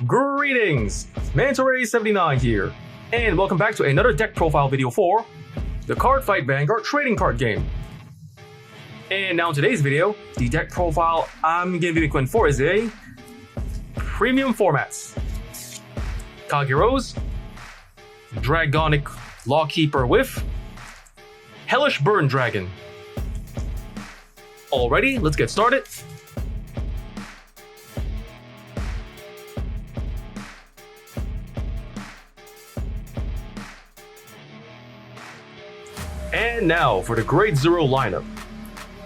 Greetings! Mantoray79 here, and welcome back to another deck profile video for the Cardfight Vanguard trading card game. And now in today's video, the deck profile I'm going to be going for is a premium formats. Kagero's Dragonic Lawkeeper with Hellish Burn Dragon. Alrighty, let's get started. And now for the Grade 0 lineup.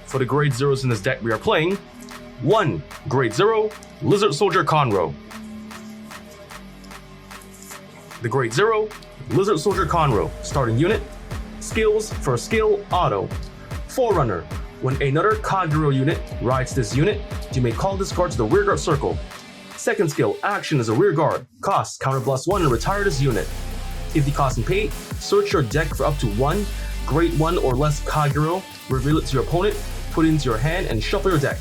For the Grade 0s in this deck, we are playing 1. Grade 0, Lizard Soldier Conroe. The Grade 0, Lizard Soldier Conroe. Starting unit. Skills, first skill, auto. Forerunner. When another Kagero unit rides this unit, you may call this card to the rearguard circle. Second skill, action as a rearguard. Cost, counter +1 and retire this unit. If the cost and pay, search your deck for up to 1 Grade 1 or less Kagero, reveal it to your opponent, put it into your hand, and shuffle your deck.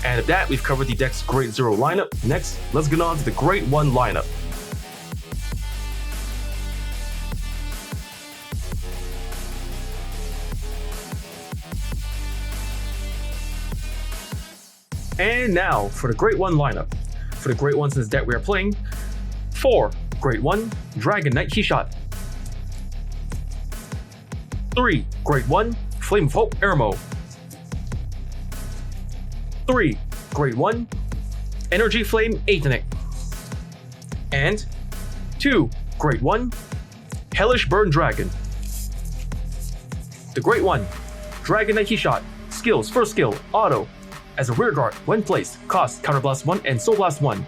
And with that, we've covered the deck's Grade 0 lineup. Next, let's get on to the Grade 1 lineup. And now for the Grade 1 lineup. For the Grade 1s in this deck, we are playing 4. Grade 1, Dragon Knight Keyshot. 3. Grade 1, Flame of Hope Eremo. 3. Grade 1, Energy Flame Addict. And 2. Grade 1, Hellish Burn Dragon. The Grade 1, Dragon Knight Keyshot. Skills, first skill, auto. As a rearguard, when placed, cost, counter +1 and soul blast 1.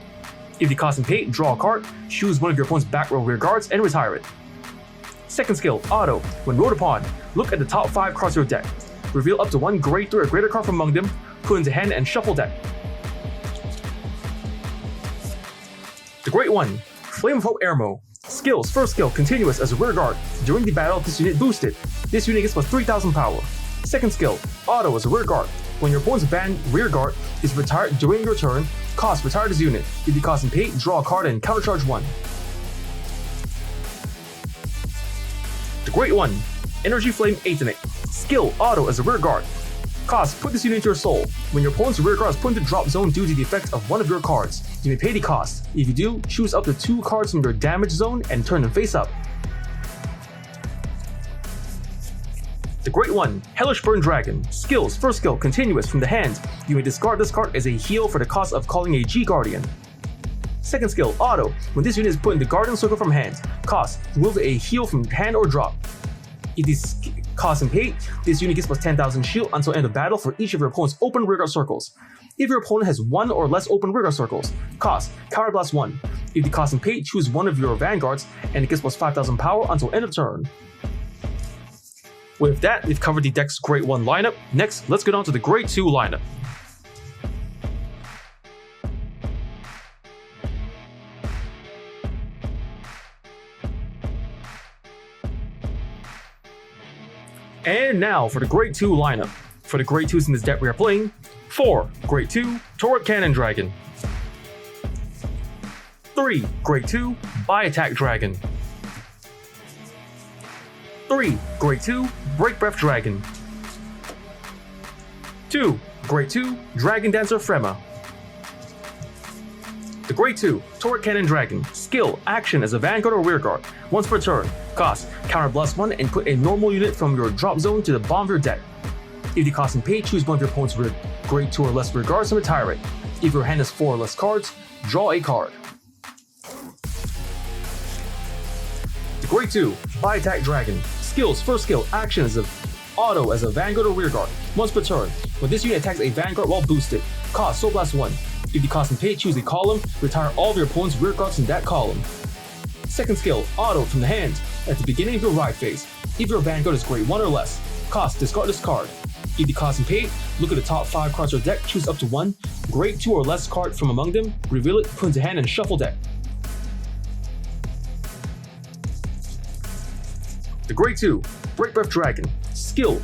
If the cost and pay, draw a card, choose one of your opponent's back row rearguards and retire it. Second skill, auto. When rolled upon, look at the top 5 cards of your deck. Reveal up to 1 Grade 3 or greater card from among them, put into hand and shuffle deck. The Grade 1, Flame of Hope Eremo. Skills, first skill, continuous as a rearguard. During the battle, this unit boosted. This unit gets +3000 power. Second skill, auto as a rearguard. When your opponent's banned rearguard is retired during your turn, cost, retire this unit. If the cost and pay, draw a card and countercharge 1. The Grade 1, Energy Flame Addict. Skill, auto as a rearguard. Cost, put this unit into your soul. When your opponent's rearguard is put into drop zone due to the effect of one of your cards, you may pay the cost. If you do, choose up to 2 cards from your damage zone and turn them face up. The Grade 1, Hellish Burn Dragon. Skills, first skill, continuous from the hand. You may discard this card as a heal for the cost of calling a G-Guardian. Second skill, auto. When this unit is put in the Guardian Circle from hand, cost, remove a heal from hand or drop. If this cost and pay, this unit gets +10,000 shield until end of battle for each of your opponent's open rearguard circles. If your opponent has 1 or less open rearguard circles, cost, counter +1. If the cost and pay, choose one of your vanguards and it gets +5000 power until end of turn. With that, we've covered the deck's Grade 1 lineup. Next, let's get on to the Grade 2 lineup. And now for the Grade 2 lineup. For the Grade 2s in this deck, we are playing 4. Grade 2, Turret Cannon Dragon. 3. Grade 2, By Attack Dragon. 3. Grade 2, Break Breath Dragon. 2. Grade 2, Dragon Dancer Frema. The Grade 2, Turret Cannon Dragon. Skill, action as a vanguard or rearguard. Once per turn. Cost, counter +1 and put a normal unit from your drop zone to the bottom of your deck. If the cost and pay, choose one of your opponent's Grade 2 or less rearguards and retire it. If your hand has 4 or less cards, draw a card. The Grade 2, By Attack Dragon. Skills, first skill, action as a auto as a vanguard or rearguard. Once per turn. When this unit attacks a vanguard while boosted, cost, soul blast 1. If the cost and pay, choose a column, retire all of your opponent's rearguards in that column. Second skill, auto from the hand. At the beginning of your ride phase, if your vanguard is Grade 1 or less, cost, discard this card. If the cost and pay, look at the top 5 cards of your deck, choose up to 1 Grade 2 or less card from among them, reveal it, put into hand and shuffle deck. The Grade 2, Break Breath Dragon. Skill,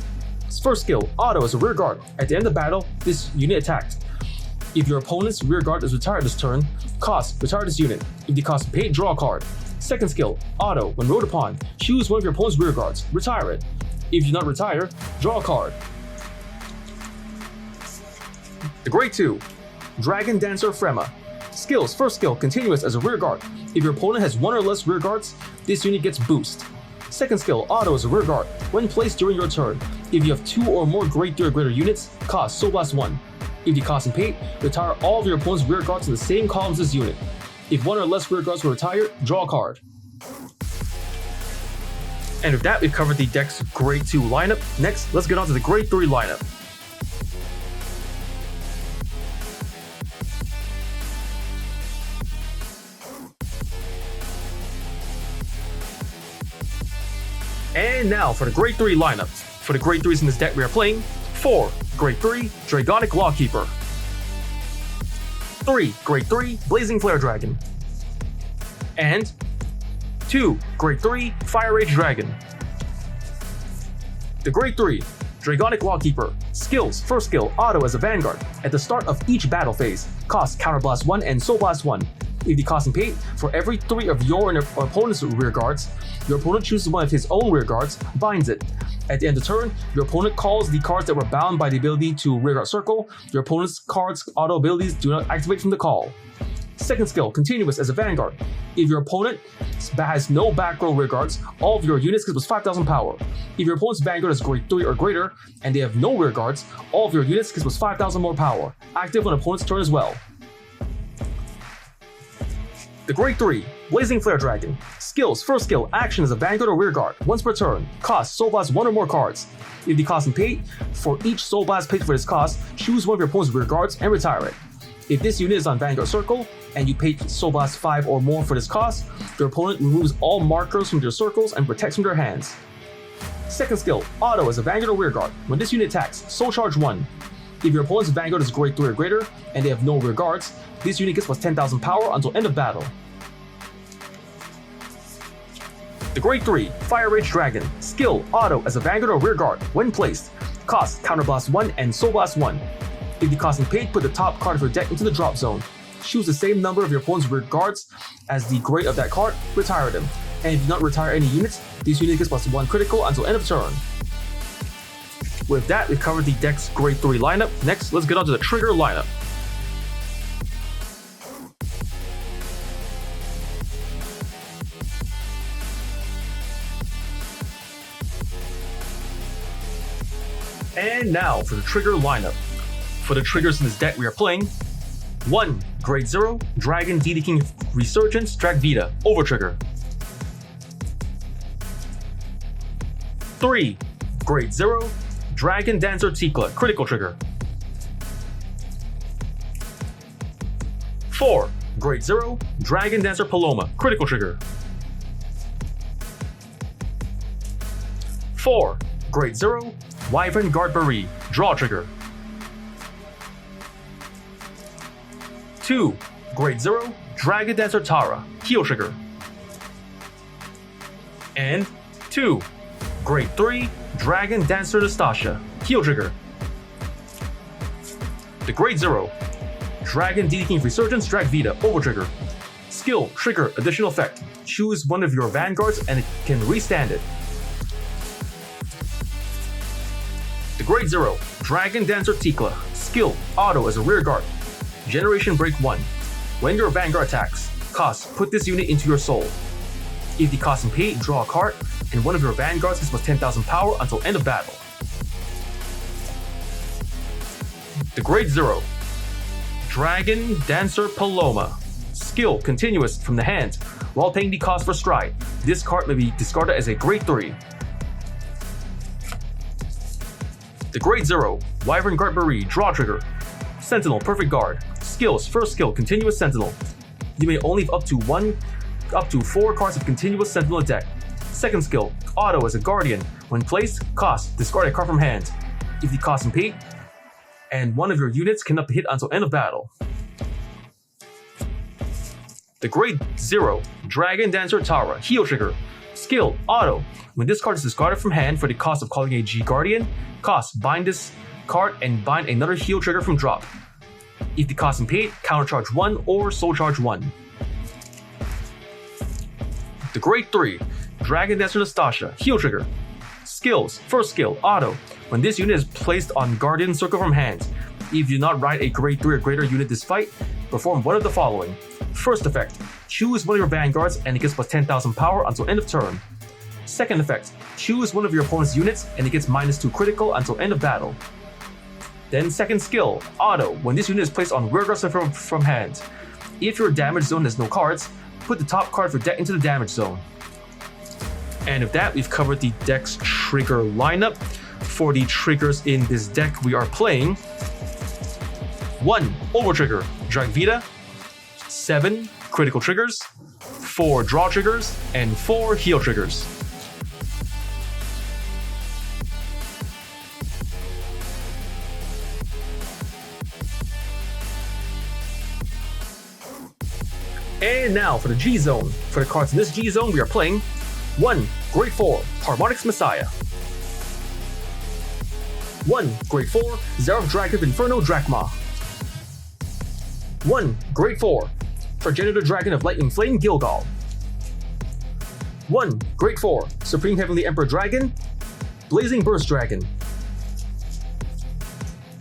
first skill, auto as a rearguard. At the end of battle, this unit attacked. If your opponent's rearguard is retired this turn, Cost, retire this unit. If the cost paid, draw a card. Second skill, auto. When rode upon, choose one of your opponent's rear guards. Retire it. If you do not retire, draw a card. The Grade 2, Dragon Dancer Frema. Skills, first skill, continuous as a rear guard. If your opponent has one or less rear guards, this unit gets boost. Second skill, auto as a rear guard. When placed during your turn, if you have 2 or more Grade 3 or greater units, cost Soul Blast 1. If the cost and paid, retire all of your opponent's rear guards in the same column as this unit. If one or less rear guards were retired, draw a card. And with that, we've covered the deck's Grade 2 lineup. Next, let's get on to the Grade 3 lineup. And now for the Grade 3 lineup. For the Grade 3s in this deck we are playing, 4. Grade 3, Dragonic Lawkeeper. 3. Grade 3, Blazing Flare Dragon. And 2. Grade 3, Fire Rage Dragon. The Grade 3, Dragonic Lawkeeper. Skills, first skill, auto as a Vanguard. At the start of each battle phase, cost Counterblast 1 and Soul Blast 1. If the cost and paid, for every 3 of your and your opponent's rear guards, your opponent chooses one of his own rear guards, binds it. At the end of turn, your opponent calls the cards that were bound by the ability to rearguard circle. Your opponent's cards' auto abilities do not activate from the call. Second skill, continuous as a Vanguard. If your opponent has no back row rearguards, all of your units get plus 5,000 power. If your opponent's Vanguard is Grade 3 or greater, and they have no rearguards, all of your units get plus 5,000 more power. Active on opponent's turn as well. The Grade 3, Blazing Flare Dragon. Skills, first skill, action as a Vanguard or rearguard, once per turn. Cost, Soul Blast 1 or more cards. If the cost and paid, for each Soul Blast paid for this cost, choose one of your opponent's rear guards and retire it. If this unit is on Vanguard Circle, and you paid Soul Blast 5 or more for this cost, your opponent removes all markers from their circles and protects from their hands. Second skill, auto as a Vanguard or rearguard. When this unit attacks, Soul Charge 1. If your opponent's Vanguard is Grade 3 or greater, and they have no rear guards, this unit gets plus 10,000 power until end of battle. The Grade 3, Fire Rage Dragon. Skill, auto as a Vanguard or rearguard. When placed, cost Counterblast 1 and Soul Blast 1. If the cost and paid, put the top card of your deck into the drop zone. Choose the same number of your opponent's rear guards as the grade of that card, retire them. And if you do not retire any units, this unit gets plus 1 critical until end of turn. With that, we've covered the deck's Grade 3 lineup. Next, let's get on to the trigger lineup. And now for the trigger lineup. For the triggers in this deck we are playing, 1. Grade 0, Dragon DD King Resurgence, Drag Vita, Over Trigger. 3. Grade 0, Dragon Dancer Tikla, Critical Trigger. 4. Grade 0, Dragon Dancer Paloma, Critical Trigger. 4. Grade 0, Wyvern Guard Barri, Draw Trigger. 2. Grade 0, Dragon Dancer Tara, Heal Trigger. And 2. Grade 3, Dragon Dancer Nastasha, Heal Trigger. The Grade 0, Dragon DD King Resurgence, Drag Vita, Over Trigger. Skill, trigger, additional effect. Choose one of your Vanguards and it can restand it. The Grade 0, Dragon Dancer Tikla. Skill, auto as a rearguard. Generation Break 1. When your Vanguard attacks, cost, put this unit into your soul. If the cost and pay, draw a card, and one of your Vanguards gets plus 10,000 power until end of battle. The Grade 0, Dragon Dancer Paloma. Skill, continuous from the hand. While paying the cost for stride, this card may be discarded as a Grade 3. The Grade 0, Wyvern Guard Barri, Draw Trigger. Sentinel, Perfect Guard. Skills, first skill, Continuous Sentinel. You may only have up to 4 cards of Continuous Sentinel deck. Second skill, auto as a Guardian. When placed, cost, discard a card from hand. If the cost and paid, and one of your units cannot be hit until end of battle. The Grade 0, Dragon Dancer Tara, Heal Trigger. Skill, auto. When this card is discarded from hand for the cost of calling a G Guardian, cost, bind this card and bind another heal trigger from drop. If the cost and paid, countercharge 1 or soul charge 1. The Grade 3, Dragon Dancer Nastasha, heal trigger. Skills, first skill, auto. When this unit is placed on Guardian Circle from hand, if you do not ride a Grade 3 or greater unit this fight, perform one of the following. First effect, choose one of your vanguards and it gets plus 10,000 power until end of turn. Second effect, choose one of your opponent's units and it gets -2 critical until end of battle. Then second skill, auto. When this unit is placed on rearguard circle from hand, if your damage zone has no cards, put the top card of your deck into the damage zone. And with that, we've covered the deck's trigger lineup. For the triggers in this deck, we are playing 1 over trigger, Drag Vita, 7 critical triggers, 4 draw triggers, and 4 heal triggers. And now for the G Zone. For the cards in this G Zone, we are playing 1 Grade 4 Harmonics Messiah, 1 Grade 4 Xerath Dragon Inferno Drachma, 1 Grade 4 Progenitor Dragon of Lightning Flame Gilgal, 1 Grade 4 Supreme Heavenly Emperor Dragon Blazing Burst Dragon,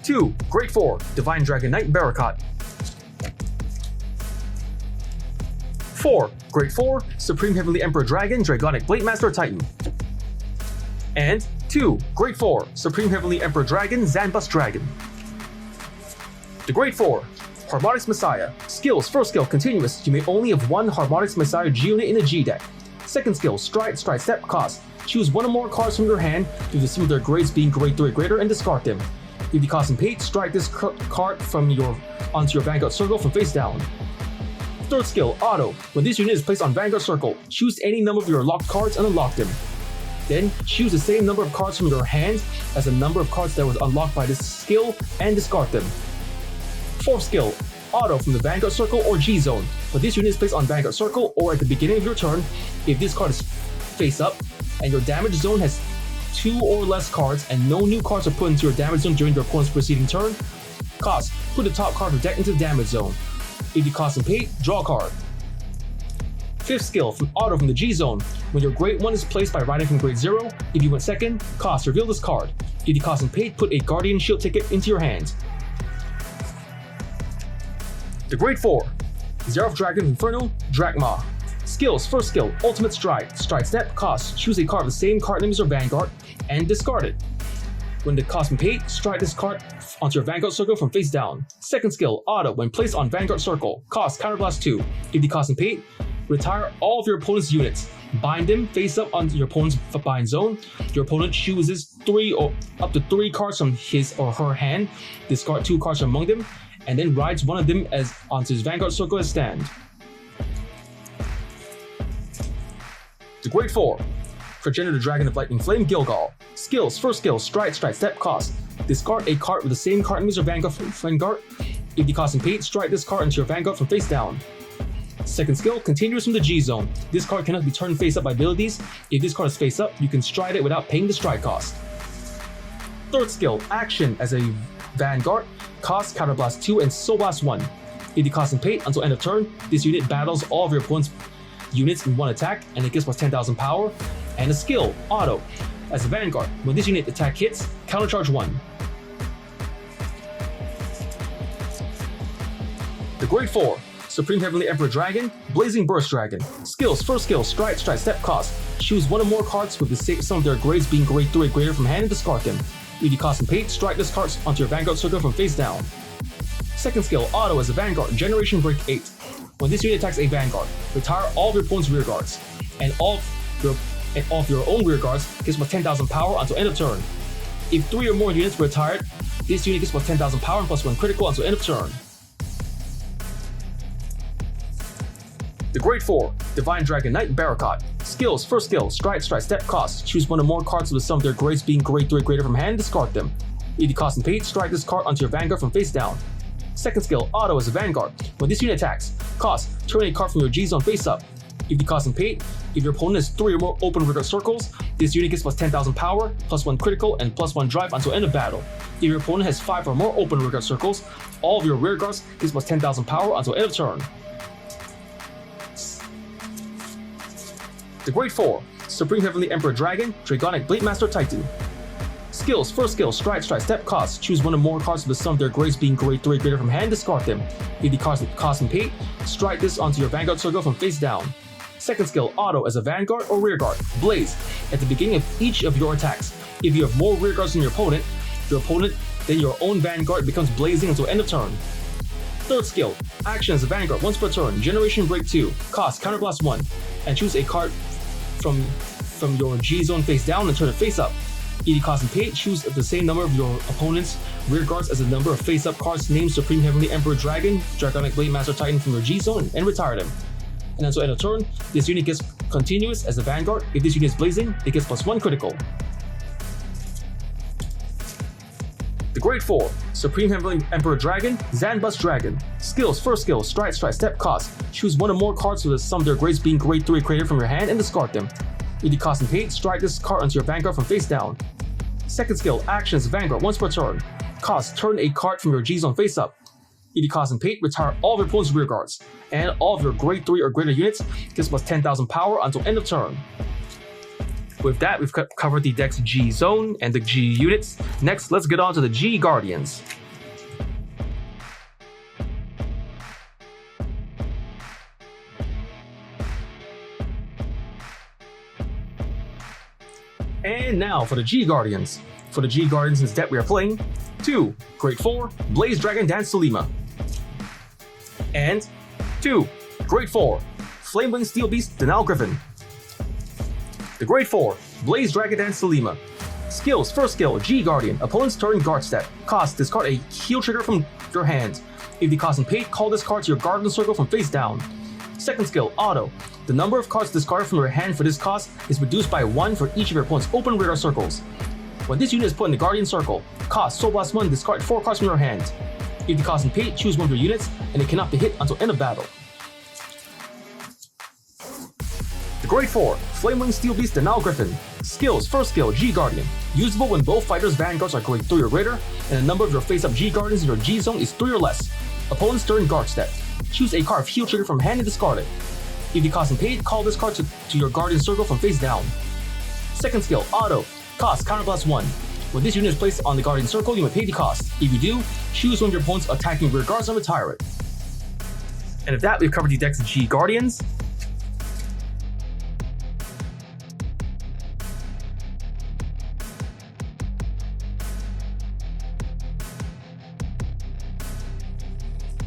2 Grade 4 Divine Dragon Knight Barakat, 4 Grade 4 Supreme Heavenly Emperor Dragon Dragonic Blademaster Titan, and 2 Grade 4 Supreme Heavenly Emperor Dragon Zanbus Dragon. The Grade 4 Harmonics Messiah. Skills, first skill, continuous. You may only have 1 Harmonics Messiah G unit in a G deck. Second skill, stride step, cost. Choose 1 or more cards from your hand due to some of their grades being Grade 3 or greater and discard them. If the cost and paid, strike this card onto your Vanguard Circle from face down. Third skill, auto. When this unit is placed on Vanguard Circle, choose any number of your locked cards and unlock them. Then choose the same number of cards from your hand as the number of cards that was unlocked by this skill and discard them. Fourth skill, auto from the Vanguard Circle or G Zone. When this unit is placed on Vanguard Circle or at the beginning of your turn, if this card is face up and your damage zone has 2 or less cards and no new cards are put into your damage zone during your opponent's preceding turn, cost, put the top card of the deck into the damage zone. If you cost and paid, draw a card. Fifth skill, from auto from the G Zone. When your Grade 1 is placed by riding from Grade 0, if you went second, cost, reveal this card. If you cost and paid, put a Guardian Shield ticket into your hand. The Grade 4 Xerath Dragon Inferno Drachma. Skills, first skill, ultimate stride. Stride step, cost, choose a card of the same card name as your Vanguard and discard it. When the cost and paid, stride this card onto your Vanguard Circle from face down. Second skill, auto. When placed on Vanguard Circle, cost, counterblast 2. If the cost and paid, retire all of your opponent's units. Bind them face up onto your opponent's bind zone. Your opponent chooses 3 or up to 3 cards from his or her hand, discard 2 cards from among them, and then rides one of them as onto his Vanguard Circle as stand. The Grade 4 Progenitor Dragon of Lightning Flame Gilgal. Skills, first skill, stride step, cost. Discard a card with the same card name as your Vanguard. If the cost and paid, strike this card into your Vanguard from face down. Second skill, continuous from the G Zone. This card cannot be turned face up by abilities. If this card is face up, you can stride it without paying the stride cost. Third skill, action. As a Vanguard, cost, counterblast 2 and soul blast 1. If the cost and paid, until end of turn, this unit battles all of your opponent's units in 1 attack and it gets plus 10,000 power. And a skill, auto. As a Vanguard, when this unit attack hits, countercharge 1. The Grade 4 Supreme Heavenly Emperor Dragon Blazing Burst Dragon. Skills, first skill, stride step, cost. Choose 1 or more cards with some of their grades being Grade 3 or greater from hand and discard them. If you cost and paid, strike this card onto your Vanguard Circle from face down. Second skill, auto. As a Vanguard, Generation Break 8. When this unit attacks a Vanguard, retire all of your opponent's rear guards, and all of your own rear guards gets plus 10,000 power until end of turn. If 3 or more units were retired, this unit gets plus 10,000 power and plus 1 critical until end of turn. The Grade 4 Divine Dragon Knight Barakat. Skills, first skill, stride step, cost. Choose 1 or more cards with the sum of their grades being Grade 3 or greater from hand, discard them. If the cost and paid, strike this card onto your Vanguard from face down. Second skill, auto. As a Vanguard. When this unit attacks, cost, turn a card from your G Zone face up. If the cost and paid, if your opponent has 3 or more open rearguard circles, This unit gets plus 10,000 power, plus 1 critical, and plus 1 drive until end of battle. If your opponent has 5 or more open rearguard circles, all of your rearguards gets plus 10,000 power until end of turn. The Grade 4, Supreme Heavenly Emperor Dragon, Dragonic Lawkeeper Titan. Skills, first skill, stride, step, cost. Choose one or more cards with the sum of their grades being grade 3 or greater from hand, discard them. If the cards cost and paid, stride this onto your Vanguard circle from face down. Second skill, auto as a Vanguard or Rearguard. Blaze. At the beginning of each of your attacks, if you have more Rearguards than your opponent, then your own Vanguard becomes blazing until end of turn. Third skill, action as a Vanguard once per turn, Generation Break 2, cost Counterblast 1, and choose a card from your G zone face down and turn it face up. If the cost and paid, choose the same number of your opponent's Rearguards as the number of face up cards named Supreme Heavenly Emperor Dragon, Dragonic Lawkeeper Titan from your G zone, and retire them. And until end of turn, this unit gets continuous as a Vanguard. If this unit is blazing, it gets plus 1 critical. The Grade 4, Supreme Heavenly Emperor Dragon, Zanbus Dragon. Skills, first skill, stride, step, cost. Choose one or more cards with the sum of their grades being grade 3 or greater from your hand and discard them. If the cost and paid, stride this card onto your Vanguard from face down. Second skill, actions, Vanguard once per turn. Cost, turn a card from your G zone face up. If the cost and paid, retire all of your opponent's rearguards, and all of your grade 3 or greater units gets plus 10,000 power until end of turn. With that, we've covered the deck's G zone and the G units. Next, let's get on to the G Guardians. And now for the G Guardians. For the G Guardians, instead we are playing 2, Grade 4, Blaze Dragon Dance Selima. And 2, Grade 4, Flamewing Steel Beast Denal Griffin. The Grade 4, Blaze Dragon Dance Selima. Skills, first skill, G Guardian, opponent's turn guard step. Cost, discard a heal trigger from your hand. If the cost and paid, call this card to your Guardian circle from face down. Second skill, auto. The number of cards discarded from your hand for this cost is reduced by 1 for each of your opponent's open rearguard circles. When this unit is put in the Guardian circle, cost Soul Blast 1, discard 4 cards from your hand. If the cost and paid, choose one of your units, and it cannot be hit until end of battle. The Grade 4, Flamewing Steel Beast Denal Griffin. Skills, first skill, G Guardian. Usable when both fighters' vanguards are grade 3 or greater, and the number of your face-up G Guardians in your G zone is 3 or less. Opponent's turn guard step. Choose a card of heal trigger from hand and discard it. If the cost and paid, call this card to your Guardian circle from face down. Second skill, auto. Cost, Counterblast 1. When this unit is placed on the Guardian circle, you may pay the cost. If you do, choose one of your opponent's attacking rear guards and retire it. And with that, we've covered the deck's G Guardians.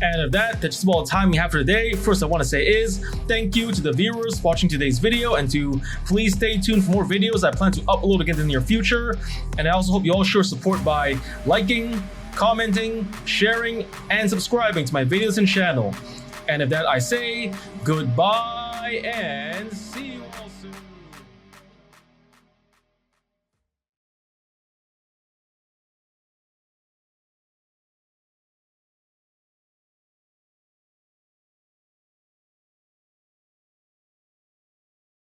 And of that, that's just all the time we have for today. First I want to say is thank you to the viewers watching today's video, and to please stay tuned for more videos I plan to upload again in the near future. And I also hope you all show support by liking, commenting, sharing, and subscribing to my videos and channel. And of that I say goodbye and see you.